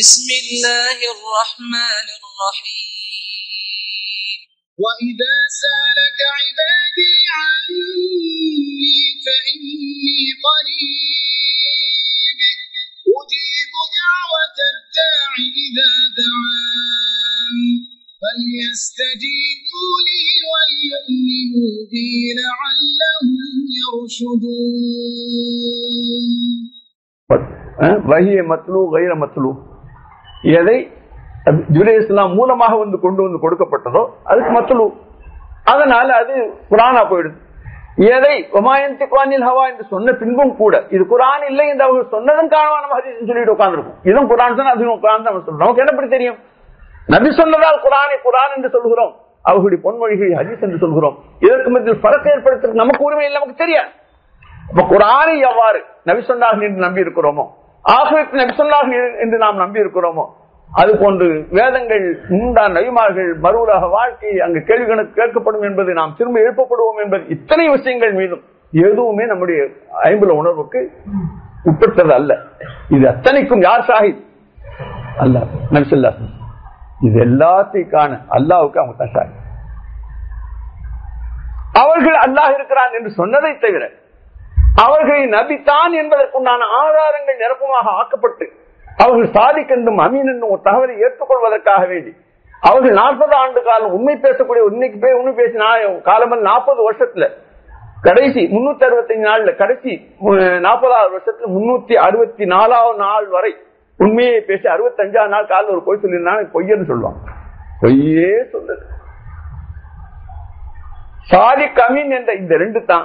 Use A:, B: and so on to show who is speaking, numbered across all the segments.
A: بسم الله الرحمن الرحيم
B: وإذا سألك عبادي عني فإني قريب أجيب دعوة الداع إذا دعان فليستجيبوا لي وليؤمنوا بي لعلهم يرشدون.
C: வஹிய மத்லூ கைர மத்லூ, எதை ஜுலே இஸ்லாம் மூலமாக கொண்டு வந்து கொடுக்கப்பட்டதோ அதுக்கு மத்லூ, அதனால அது குரானா போயிடுது. எதை ஒமாயந்திக்வானில் ஹவா என்று சொன்ன பின்பும் கூட இது குரான் இல்லை என்று அவர்கள் சொன்னதும் காணவான ஹதீஸ் சொல்லிட்டு உட்கார்ந்துருக்கும். இதுவும் குரான் சொன்னா அதுவும் குரான் தான் சொல்றோம். நமக்கு என்ன எப்படி தெரியும்? நபி சொன்னதால் குரானை குரான் என்று சொல்கிறோம், அவர்களுடைய பொன்மொழிகளை ஹதீஸ் என்று சொல்கிறோம். இதற்கு மத்தியில் பரத்தை ஏற்படுத்த நமக்கு உரிமை இல்லை, நமக்கு தெரியாது. அப்ப குரானை எவ்வாறு நபி சொன்னார்கள் என்று நம்பி இருக்கிறோமோ, ஆகிரத்தை நபி சொன்னார்கள் என்று நாம் நம்பி இருக்கிறோமோ, அது போன்று வேதங்கள், மூன்றாம் நபிமார்கள், மறுவுலக வாழ்க்கை, அங்கு கேள்வி கணக்கு கேட்கப்படும் என்பது, நாம் திரும்ப எழுப்பப்படுவோம் என்பது, இத்தனை விஷயங்கள் மீதும் எதுவுமே நம்முடைய ஐம்புல உணர்வுக்கு உட்பட்டது அல்ல. இது அத்தனைக்கும் யார் ஷாஹித்? அல்லாஹ். நபி ஸல்லல்லாஹு அலைஹி வஸல்லம் இது எல்லாத்தையும் காண அல்லாஹ்வுக்கு அவங்க தான் ஷாஹித். அவர்கள் அல்லாஹ் இருக்கிறான் என்று சொன்னதை தவிர அவர்களை நபித்தான் என்பதற்குண்டான ஆதாரங்கள் நிரப்பமாக ஆக்கப்பட்டு அவர்கள் சாதிக் என்றும் அமீன் என்றும் ஒரு தகவலை ஏற்றுக்கொள்வதற்காக வேண்டி அவர்கள் 40 ஆண்டு காலம் உண்மை பேசக்கூடிய, இன்னைக்கு உண்மை பேசின காலமல் 40 வருஷத்துல கடைசி 365 நாள்ல கடைசி 40வது வருஷத்துல 364வது நாள் வரை உண்மையை பேசி 65ஆம் நாள் காலில் ஒரு பொய் சொல்லியிருந்தாங்க, பொய்யன்னு சொல்லுவாங்க. பொய்யே சொல்லுது. சாதிக் அமீன் என்ற இந்த ரெண்டு தான்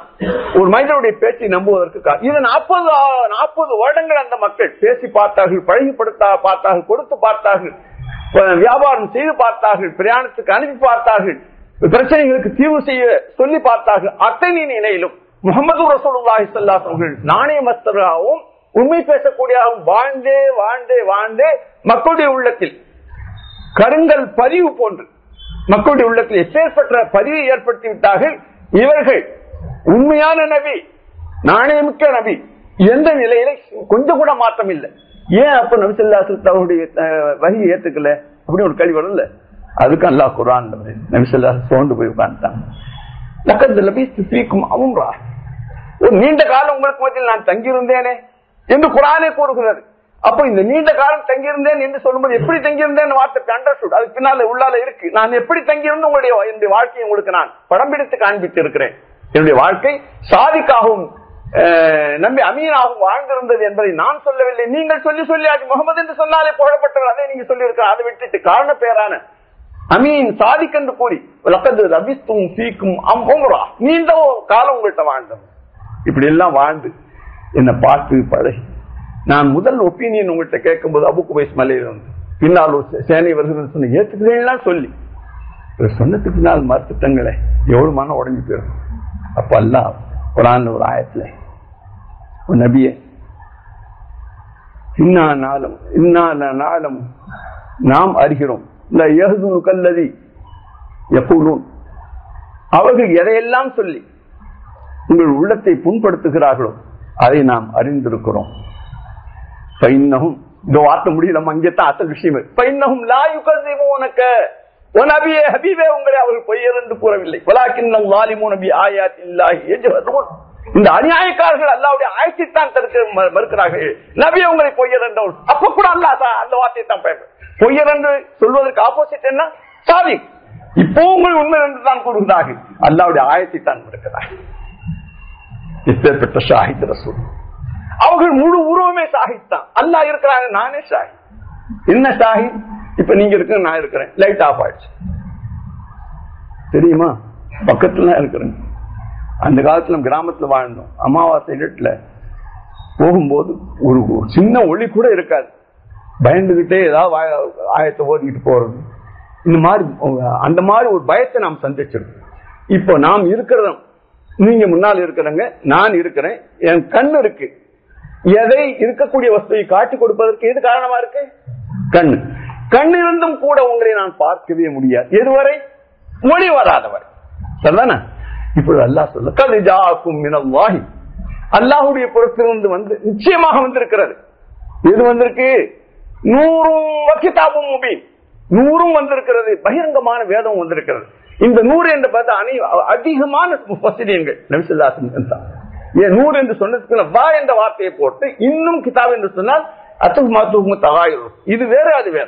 C: ஒரு மனிதனுடைய பேச்சை நம்புவதற்கு. இது 40 வருடங்கள் அந்த மக்கள் பேசி பார்த்தார்கள், பழகிப்படுத்த பார்த்தார்கள், கொடுத்து பார்த்தார்கள், வியாபாரம் செய்து பார்த்தார்கள், பிரயாணத்துக்கு அனுப்பி பார்த்தார்கள், பிரச்சனைகளுக்கு தீர்வு செய்ய சொல்லி பார்த்தார்கள். அத்தனை நிலையிலும் முஹம்மது ரசூலுல்லாஹி ஸல்லல்லாஹு அலைஹி வஸல்லம் நாணயமஸ்தராகவும் உண்மை பேசக்கூடியாகவும் வாழ்ந்தே வாழ்ந்தே வாழ்ந்தே மக்களுடைய உள்ளத்தில் கருங்கல் பதிவு போன்று மக்களுடைய உள்ளத்தில் எப்பேற்பட்ட பதிவை ஏற்படுத்தி விட்டார்கள். இவர்கள் உண்மையான நபி, நாணயமிக்க நபி எந்த நிலையில கொஞ்சம் கூட மாற்றம் இல்லை. ஏன் அப்ப நபி ஸல்லல்லாஹு அலைஹி வஸல்லம் அவருடைய வஹியை ஏத்துக்கல அப்படின்னு ஒரு கேள்வி வரும்ல. அதுக்கு அல்லாஹ் குர்ஆன் நபி ஸல்லல்லாஹு அலைஹி சோர்ந்து போய் உட்கார்ந்துட்டாங்க. லக்கத் லபீஸ்து ஃபீக்கும் உம்ரா, ஒரு நீண்ட காலம் உங்களுக்கு மத்தியில் நான் தங்கியிருந்தேனே என்று குர்ஆனே கூறுகிறது. அப்ப இந்த நீண்ட காலம் தங்கியிருந்தேன் என்று சொல்லும்போது எப்படி தங்கியிருந்தேன் வார்த்தை அண்டர்ஸ்டுட், அதுக்கு பின்னால உள்ளால இருக்கு. நான் எப்படி தங்கியிருந்து என்னுடைய வாழ்க்கையை உங்களுக்கு நான் படம் பிடித்து காண்பித்து இருக்கிறேன். என்னுடைய வாழ்க்கை சாதிக்காகவும் நம்பி அமீனாகவும் வாழ்ந்திருந்தது என்பதை நான் சொல்லவில்லை, நீங்கள் சொல்லி சொல்லி அது முகமது என்று சொன்னாலே புகழப்பட்டவர், அதை நீங்க சொல்லி இருக்கிற. அதை விட்டுட்டு காரண பேரான அமீன் சாதிக் என்று கூறி நீண்ட காலம் உங்கள்கிட்ட வாழ்ந்தோம். இப்படி எல்லாம் வாழ்ந்து என்ன பார்த்து பழகி நான் முதல் ஒப்பீனியன் உங்கள்கிட்ட கேட்கும் போது அபு குபைஸ் மலையில வந்து பின்னால் ஒரு சேனை வருகிறது சொன்ன ஏற்றுக்கிறேன் சொல்லி சொன்னதுக்கு பின்னால் மறுத்துட்டங்களே எவ்வளவு மனம் உடஞ்சி போயிடும். அப்ப அல்லாஹ் குர்ஆன்ல ஒரு ஆயத்துல ஒரு நபியை நாம் அறிகிறோம் அவர்கள் எதையெல்லாம் சொல்லி உங்கள் உள்ளத்தை புண்படுத்துகிறார்களோ அதை நாம் அறிந்திருக்கிறோம். இந்த வார்த்தை முடியல, அங்கேதான் அசல் விஷயம். உங்களை அவர்கள் பொய்யர் என்று கூறவில்லை. இந்த அநியாயக்காரர்கள் அல்லாஹ்வுடைய ஆயத்தைத்தான் மறுக்கிறார்கள். நபியே உங்களை பொய்யர் என்றவர். அப்ப கூட அல்லாஹ் அந்த வார்த்தையை தான் பொய்யர் என்று சொல்வதற்கு ஆப்போசிட் என்ன? சாதிக். இப்போ உங்கள் உண்மை என்று தான் கூறுகிறார்கள், அல்லாஹ்வுடைய ஆயத்தை தான் மறுக்கிறார்கள். எப்பேற்பட்ட ஷாஹித் ரசூல். அவர்கள் முழு உருவமே ஷாஹித் தான். அல்லாஹ் இருக்கிறாங்க, நானே ஷாஹித். என்ன ஷாஹித்? இப்ப நீங்க இருக்க, நான் இருக்கிறேன், லைட் ஆஃப் ஆயிடுச்சு தெரியுமா? பக்கத்துல இருக்கிறேன். அந்த காலத்துல கிராமத்துல வாழ்ந்தோம். அமாவாசை இடத்துல போகும்போது ஒரு சின்ன ஒளி கூட இருக்காது. பயந்துகிட்டே ஏதாவது ஆயத்தை ஓதிக்கிட்டு போறது, இந்த மாதிரி அந்த மாதிரி ஒரு பயத்தை நாம் சந்திச்சிருக்கோம். இப்போ நாம் இருக்கிறோம், நீங்க முன்னால் இருக்கிறங்க, நான் இருக்கிறேன், என் கண்ணு இருக்கு. எதை இருக்கக்கூடிய வஸ்துவை காட்டி கொடுப்பதற்கு எது காரணமா இருக்கு? கண்ணு. கண்ணு இருந்தும் கூட உங்களை நான் பார்க்கவே முடியாது எதுவரை? ஒளி வராதவர். சரிதானே? இப்பொழுது அல்லாஹ் சொல்ல அல்லாஹுடைய புறத்திலிருந்து வந்து நிச்சயமாக வந்திருக்கிறது. எது வந்திருக்கு? நூறும் கிதாபும் முபீன், 100 வந்திருக்கிறது, பகிரங்கமான வேதம் வந்திருக்கிறது. இந்த 100 என்று பார்த்தா அதிகமான முஃபஸ்ஸிரீன்கள் நபி ஸல்லல்லாஹு அலைஹி வஸல்லம் தான். ஏன் 100 என்று சொன்னதுக்கு வா என்ற வார்த்தையை போட்டு இன்னும் கிதாப் என்று சொன்னால் இது வேற அது வேற.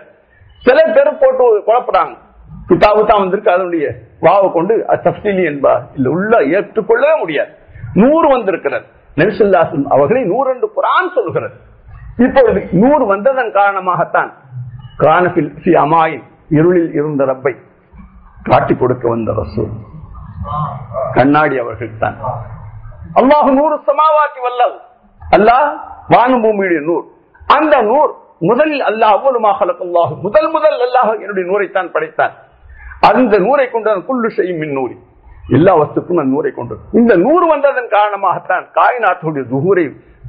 C: சில பேர் போட்டு குழப்பறாங்க. கிதாபு தான் வந்திருக்கு, அதனுடைய வாவை கொண்டு தஃசீலி என்பா இல்ல உள்ள ஏற்றுக்கொள்ளவே முடியாது. 100 வந்திருக்கிறது. நபி ஸல்லல்லாஹு அலைஹி வஸல்லம் அவர்களை 100 என்று குர்ஆன் சொல்கிறது. இப்பொழுது 100 வந்ததன் காரணமாகத்தான் கானஃபில் ஃபி அமாயின், இருளில் இருந்த ரப்பை காட்டி கொடுக்க வந்த ரசூல் கண்ணாடி அவர்கள் தான். அல்லாஹ் நூறு சமாவாத்தி வல்லஹு, அல்லாஹ் வானம் பூமியுடைய நூர். அந்த நூர் முதலில் அல்லாஹ் அவ்வளவுமா ஹலகல்லாஹு, முதல் அல்லாஹ் என்னுடைய நூரைத்தான் படைத்தான். அந்த நூரை கொண்டு குல்லு ஷைஇன் மின் நூரி, எல்லா வஸ்துக்கும் அந்த நூரை கொண்டு. இந்த 100 வந்ததன் காரணமாகத்தான் காயினாத்துடைய துஹூரை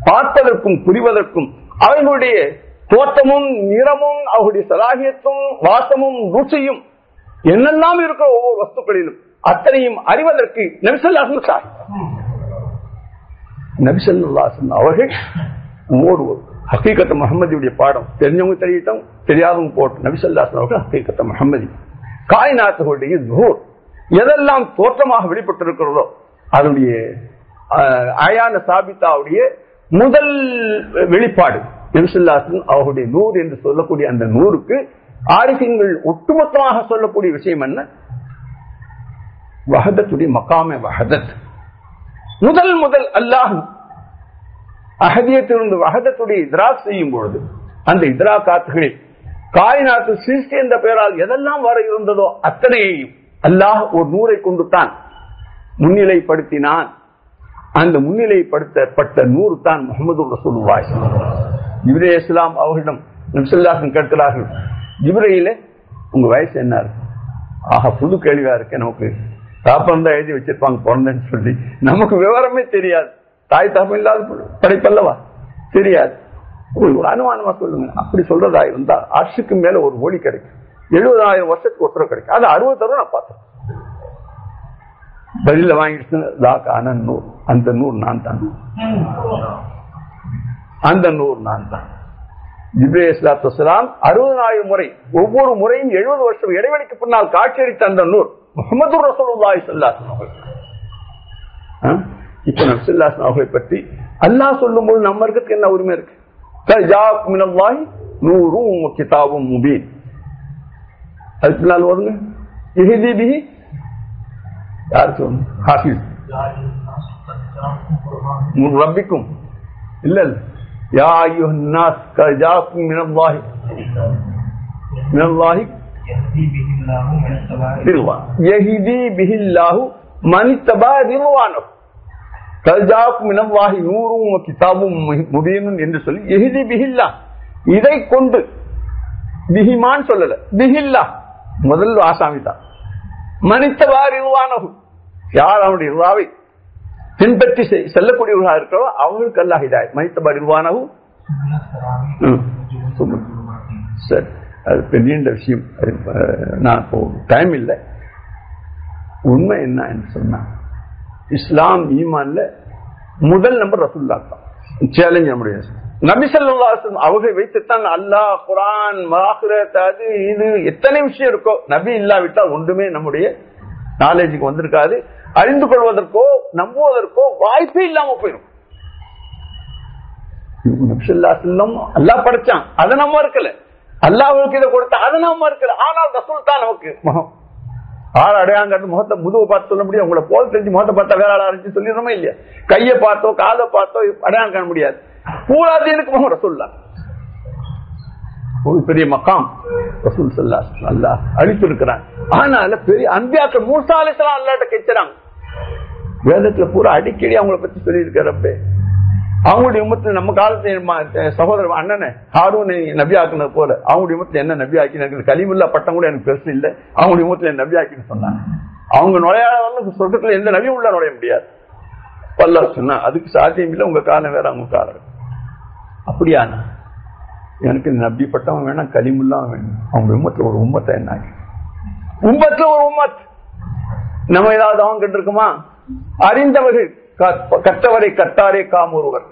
C: பார்ப்பதற்கும் புரிவதற்கும் அவர்களுடைய தோற்றமும் நிறமும் அவர்களுடைய சலாகியத்தும் வாசமும் ருசியும் என்னெல்லாம் இருக்கிற ஒவ்வொரு வஸ்துக்களிலும் அத்தனையும் அறிவதற்கு நபி ஸல்லல்லாஹு அலைஹி வஸல்லம் அவர்கள் ஒவ்வொரு ஹக்கீகத் முஹம்மதியுடைய பாடம் தெரிஞ்சவங்க தெரியட்டும், தெரியாதவங்க போட்டு நபி ஸல்லல்லாஹு அலைஹி வஸல்லம் அவர்கள் ஹக்கீகத் முஹம்மதி காயினாத்துடைய துஹூர் எதெல்லாம் தோற்றமாக வெளிப்பட்டிருக்கிறதோ அதனுடைய ஆயான சாபித்தாவுடைய முதல் வெளிப்பாடு நபி ஸல்லல்லாஹு அலைஹி வஸல்லம் அவருடைய நூர் என்று சொல்லக்கூடிய அந்த நூறுக்கு ஆரிஃபீன்கள் ஒட்டுமொத்தமாக சொல்லக்கூடிய விஷயம் என்ன? வஹதத்துடைய மகாமே வஹதத். முதல் அல்லாஹ் அஹதியத்திலிருந்து வஹதத்துடைய இத்ராக் செய்யும் பொழுது அந்த இத்ராக்காத்துகளில் காயினாத்து சிருஷ்டி என்ற பெயரால் எதெல்லாம் வர இருந்ததோ அத்தனையையும் அல்லாஹ் ஒரு நூரை கொண்டு தான் முன்னிலைப்படுத்தினான். அந்த முன்னிலைப்படுத்தப்பட்ட நூறு தான் முஹம்மது ரசூலுல்லாஹி. ஜிப்ரீல் அலைஹிஸ்ஸலாம் அவர்களிடம் நபி ஸல்லல்லாஹு அலைஹி வஸல்லம் கேட்கிறார்கள், ஜிப்ரீலே உங்க வயசு என்ன இருக்கு? ஆஹா, புது கேள்வியா இருக்கு. நமக்கு தாப்பம் தான் எழுதி வச்சிருப்பாங்க பிறந்தேன்னு சொல்லி, நமக்கு விவரமே தெரியாது. தாய் தாப்பம் இல்லாத படைப்பல்லவா, தெரியாது. ஒரு அனுமானமா சொல்லுங்க. அப்படி சொல்றதா இருந்தா அர்ஷுக்கு மேல ஒரு ஒளி கிடைக்கும், 70,000 வருஷத்துக்கு ஒருத்தர் கிடைக்கும். அது 60 தடவை நான் பார்த்தேன். பதில வாங்கிட்டு நூர், அந்த நூர் நான் தான், அந்த நூர் நான் தான். ஜிப்ரீல் அலைஹிஸ்ஸலாத்து வஸ்ஸலாம் 60,000 முறை, ஒவ்வொரு முறையும் 70 வருஷம் இடைவெளிக்கு பின்னால் காட்சியளித்த அந்த நூர் முஹம்மது ரசூலுல்லாஹி ஸல்லல்லாஹு அலைஹி வஸல்லம். இப்ப நபி ஸல்லல்லாஹு அலைஹி வஸல்லம் அவர்களை பற்றி அல்லாஹ் சொல்லும்போது நம்ம இருக்கிறதுக்கு என்ன உரிமை இருக்கு? ஜாஅக்கும் மினல்லாஹி நூரும் வ கிதாபும் முபீன். அதுக்கு பின்னால் ஓதுங்க, இஹ்தி பிஹி யார் சொல்லுங்க? ஹாஃபிஸ் முன் ரப்பிக்கும் இல்ல யா அய்யுஹன் நாஸ் கத் ஜாஅக்கும் மினல்லாஹி யஹ்தி பிஹில்லாஹு மன் தபா ரிضوانஹு கத் ஜாஅக்கும் மினல்லாஹி நூரும் வ கிதாபும் முபீன் என்று சொல்லி யஹ்தி பிஹில்லாஹ், இதை கொண்டு பிஹிமான் சொல்லல, பிஹில்லாஹ் முதல் ஆசாமி தான். மன் தபா ரிضوانஹு, யார் அவனுடைய ரிதாவை பின்பற்றி செல்லக்கூடியவர்களாக இருக்கிறோ அவங்களுக்கு அல்லாஹ் ஹிதாயத். மன் தபா ரிضوانஹு. சரி, அது பெரிய விஷயம். நான் இப்போ டைம் இல்லை. உண்மை என்ன என்று சொன்னா, இஸ்லாம் ஈமான்ல முதல் நம்பர் ரசூலுல்லாஹ் தான். சேலஞ்ச் நம்முடைய நபி ஸல்லல்லாஹு அலைஹி வஸல்லம் அவர்களை வைத்துத்தான் அல்லாஹ் குர்ஆன் ஆகிரத் அது இது எத்தனை விஷயம் இருக்கோ, நபி இல்லாவிட்டால் ஒன்றுமே நம்முடைய நாலேஜுக்கு வந்திருக்காது. அறிந்து கொள்வதற்கோ நம்புவதற்கோ வாய்ப்பே இல்லாம போயிடும். நபி ஸல்லல்லாஹு அலைஹி வஸல்லம் அல்லாஹ் படைச்சான், அதை நம்ம இருக்கல. அல்லாஹ்வுக்கு இதை கொடுத்தா அதை நம்ம இருக்கல. ஆனால் ரசூல் தான் நமக்கு முகம். ஆள் அடையாங்கிறது முகத்தை முதுவை பார்த்து சொல்ல முடியும். உங்களை போல் தெரிஞ்சு முகத்தை பார்த்தா வேற ஆள் ஆரம்பிச்சு சொல்லிடுறோமே இல்லையா? கையை பார்த்தோ காலை பார்த்தோ அடையாளம் காண முடியாது. பூராதீனுக்கு முகம் ரசூலுல்லாஹ். ஒரு பெரிய மகாம் ரசூல் ஸல்லல்லாஹு அலைஹி வஸல்லம் அல்லாஹ் அளித்திருக்கிறான். ஆனால பெரிய அன்பியாக்கள் மூசா அலைஹிஸ்ஸலாம் அல்லாஹ்ட்ட கேட்கிறாங்க. வேதத்துல பூரா அடிக்கடி அவங்கள பத்தி சொல்லி இருக்கிறப்ப அவங்களுடைய உம்மத்துல நம்ம காலத்துல சகோதரர் அண்ணனை ஹாரூனை நபி ஆக்குனது போல அவங்களுடைய உம்மத்துல என்ன நபி ஆக்கின கலீமுல்லா பட்டம் கூட எனக்கு பெருசு இல்லை. அவங்களுடைய உம்மத்துல நபி ஆக்கின்னு சொன்னாங்க. அவங்க நுழையாத சொர்க்கத்துல எந்த நபியும் உள்ள நுழைய முடியாது. அல்லாஹ் சொன்னா அதுக்கு சாத்தியம் இல்லை. உங்க காலம் வேற, அவங்க காலம் அப்படியானா எனக்கு நபி பட்டம் வேணாம், கலீமுல்லா வேணும். அவங்க உம்மத்துல ஒரு உம்மத்தை என்ன உம்மத்துல ஒரு உம்மத் நம்ம ஏதாவது அவங்க இருக்குமா? அறிந்தவர்கள் கற்றவரை கட்டாரே காமொருவர்.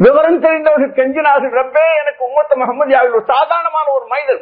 C: விவரம் தெரிந்தவர்கள் கெஞ்சினார்கள், ரப்பே எனக்கு உம்மத்து முஹம்மதியாவில் ஒரு சாதாரணமான ஒரு மனிதர்